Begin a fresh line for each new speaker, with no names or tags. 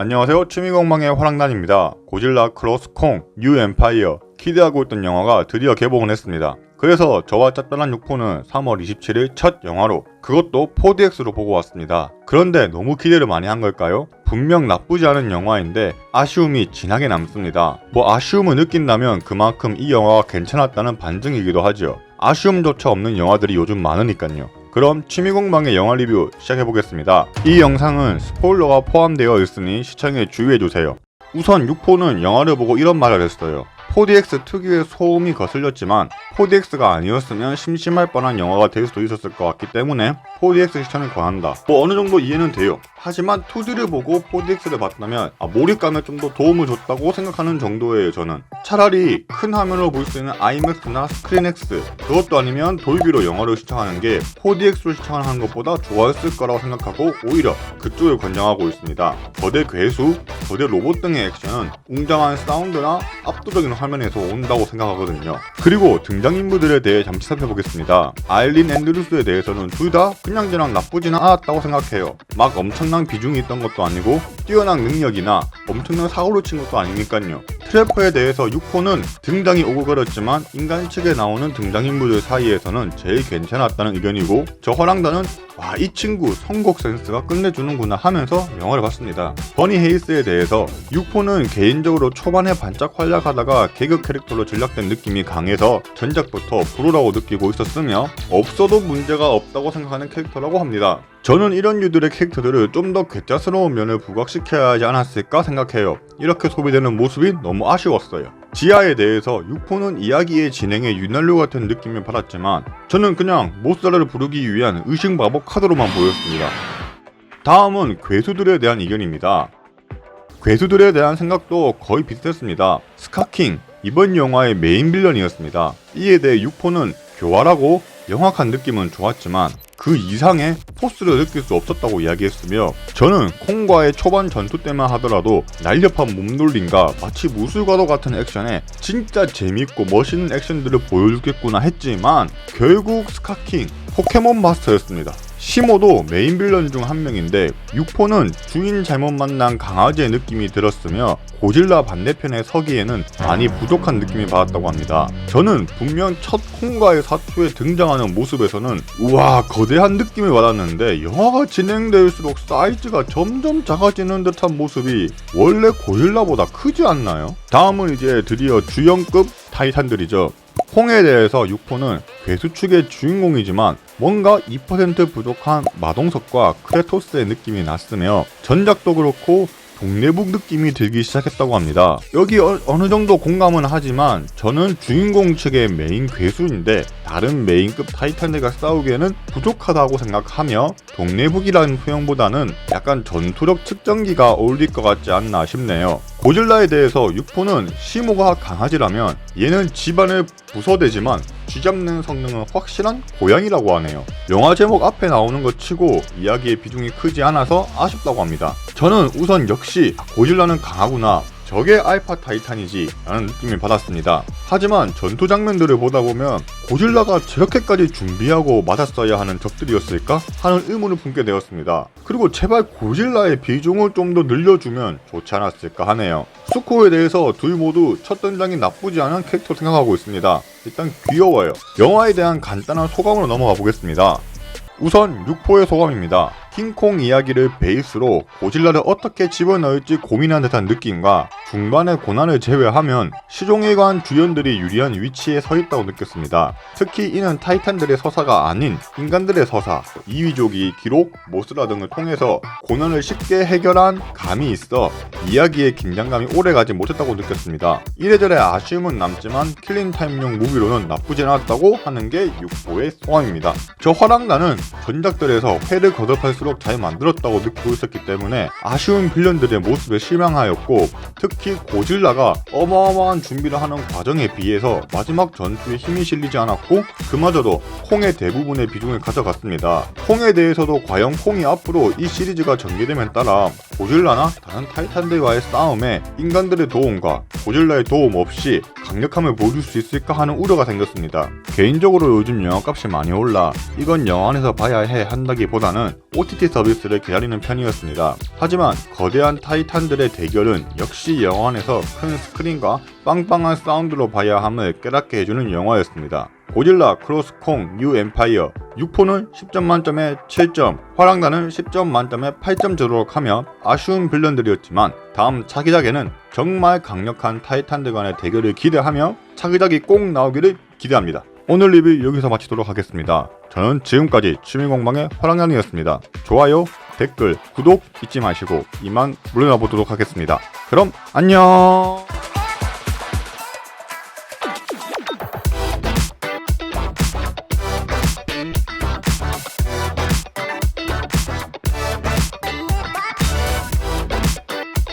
안녕하세요. 취미공방의 화랑단입니다. 고질라 크로스 콩 뉴 엠파이어 기대하고 있던 영화가 드디어 개봉을 했습니다. 그래서 저와 짭짤한 육포는 3월 27일 첫 영화로, 그것도 4DX로 보고 왔습니다. 그런데 너무 기대를 많이 한 걸까요? 분명 나쁘지 않은 영화인데 아쉬움이 진하게 남습니다. 아쉬움을 느낀다면 그만큼 이 영화가 괜찮았다는 반증이기도 하죠. 아쉬움조차 없는 영화들이 요즘 많으니까요. 그럼 취미공방의 영화 리뷰 시작해보겠습니다. 이 영상은 스포일러가 포함되어 있으니 시청에 주의해주세요. 우선 육포는 영화를 보고 이런 말을 했어요. 4DX 특유의 소음이 거슬렸지만 4DX가 아니었으면 심심할 뻔한 영화가 될 수도 있었을 것 같기 때문에 4DX 시청을 권한다. 어느 정도 이해는 돼요. 하지만 2D를 보고 4DX를 봤다면 몰입감에 좀 더 도움을 줬다고 생각하는 정도예요. 저는 차라리 큰 화면으로 볼 수 있는 IMAX나 스크린X, 그것도 아니면 돌비로 영화를 시청하는 게 4DX로 시청을 하는 것보다 좋았을 거라고 생각하고 오히려 그쪽을 권장하고 있습니다. 거대 괴수, 거대 로봇 등의 액션은 웅장한 사운드나 압도적인 화면에서 온다고 생각하거든요. 그리고 등장인물들에 대해 잠시 살펴보겠습니다. 아일린 앤드루스에 대해서는 둘 다 그냥 나쁘지는 않았다고 생각해요. 막 엄청난 비중이 있던 것도 아니고 뛰어난 능력이나 엄청난 사고를 친 것도 아니니까요. 트래퍼에 대해서 6호는 등장이 오글거렸지만 인간 측에 나오는 등장인물들 사이에서는 제일 괜찮았다는 의견이고, 저 화랑단은 이 친구 선곡 센스가 끝내주는구나 하면서 영화를 봤습니다. 버니 헤이스에 대해서 6호는 개인적으로 초반에 반짝 활약하다가 개그 캐릭터로 전락된 느낌이 강해서 전작부터 불호라고 느끼고 있었으며 없어도 문제가 없다고 생각하는 캐릭터라고 합니다. 저는 이런 류들의 캐릭터들을 좀 더 괴짜스러운 면을 부각시켜야 하지 않았을까 생각해요. 이렇게 소비되는 모습이 너무 아쉬웠어요. 지하에 대해서 6호는 이야기의 진행에 윤활유 같은 느낌을 받았지만 저는 그냥 모스라를 부르기 위한 의식 마법 카드로만 보였습니다. 다음은 괴수들에 대한 의견입니다. 괴수들에 대한 생각도 거의 비슷했습니다. 스카킹, 이번 영화의 메인 빌런이었습니다. 이에 대해 6호는 교활하고 영악한 느낌은 좋았지만 그 이상의 포스를 느낄 수 없었다고 이야기했으며, 저는 콩과의 초반 전투 때만 하더라도 날렵한 몸놀림과 마치 무술과도 같은 액션에 진짜 재밌고 멋있는 액션들을 보여주겠구나 했지만 결국 스카킹 포켓몬 마스터였습니다. 시모도 메인 빌런 중 한 명인데 6호는 주인 잘못 만난 강아지의 느낌이 들었으며 고질라 반대편에 서기에는 많이 부족한 느낌이 받았다고 합니다. 저는 분명 첫 콩과의 사투에 등장하는 모습에서는 우와 거대한 느낌을 받았는데 영화가 진행될수록 사이즈가 점점 작아지는 듯한 모습이 원래 고질라보다 크지 않나요? 다음은 이제 드디어 주연급 타이탄들이죠. 콩에 대해서 6호는 괴수 측의 주인공이지만 뭔가 2% 부족한 마동석과 크레토스의 느낌이 났으며 전작도 그렇고 동네북 느낌이 들기 시작했다고 합니다. 여기 어느 정도 공감은 하지만 저는 주인공 측의 메인 괴수인데 다른 메인급 타이탄들과 싸우기에는 부족하다고 생각하며 동네북이라는 표현보다는 약간 전투력 측정기가 어울릴 것 같지 않나 싶네요. 고질라에 대해서 6호는 시모가 강아지라면 얘는 집안을 부숴대지만 쥐잡는 성능은 확실한 고양이라고 하네요. 영화 제목 앞에 나오는 것 치고 이야기의 비중이 크지 않아서 아쉽다고 합니다. 저는 우선 역시 고질라는 강하구나, 저게 알파 타이탄이지 라는 느낌을 받았습니다. 하지만 전투 장면들을 보다 보면 고질라가 저렇게까지 준비하고 맞았어야 하는 적들이었을까 하는 의문을 품게 되었습니다. 그리고 제발 고질라의 비중을 좀 더 늘려주면 좋지 않았을까 하네요. 수코에 대해서 둘 모두 첫 등장이 나쁘지 않은 캐릭터 생각하고 있습니다. 일단 귀여워요. 영화에 대한 간단한 소감으로 넘어가 보겠습니다. 우선 6호의 소감입니다. 킹콩 이야기를 베이스로 고질라를 어떻게 집어넣을지 고민한 듯한 느낌과 중반의 고난을 제외하면 시종일관 주연들이 유리한 위치에 서 있다고 느꼈습니다. 특히 이는 타이탄들의 서사가 아닌 인간들의 서사, 이위족이 기록, 모스라 등을 통해서 고난을 쉽게 해결한 감이 있어 이야기의 긴장감이 오래가지 못했다고 느꼈습니다. 이래저래 아쉬움은 남지만 킬링타임용 무비로는 나쁘지 않았다고 하는 게 6호의 소감입니다. 저 화랑단은 전작들에서 회를 거듭할수록 잘 만들었다고 느끼고 있었기 때문에 아쉬운 빌런들의 모습에 실망하였고, 특히 고질라가 어마어마한 준비를 하는 과정에 비해서 마지막 전투에 힘이 실리지 않았고 그마저도 콩의 대부분의 비중을 가져갔습니다. 콩에 대해서도 과연 콩이 앞으로 이 시리즈가 전개되면 따라 고질라나 다른 타이탄들과의 싸움에 인간들의 도움과 고질라의 도움 없이 강력함을 보여줄 수 있을까 하는 우려가 생겼습니다. 개인적으로 요즘 영화값이 많이 올라 이건 영화관에서 봐야 해 한다기보다는 OTT 서비스를 기다리는 편이었습니다. 하지만 거대한 타이탄들의 대결은 역시 영화관에서 큰 스크린과 빵빵한 사운드로 봐야 함을 깨닫게 해주는 영화였습니다. 고질라 크로스 콩 뉴 엠파이어 6포는 10점 만점에 7점, 화랑단은 10점 만점에 8점 주도록 하며 아쉬운 빌런들이었지만 다음 차기작에는 정말 강력한 타이탄들 간의 대결을 기대하며 차기작이 꼭 나오기를 기대합니다. 오늘 리뷰 여기서 마치도록 하겠습니다. 저는 지금까지 취미공방의 화랑단이었습니다. 좋아요, 댓글, 구독 잊지 마시고 이만 물러나 보도록 하겠습니다. 그럼 안녕.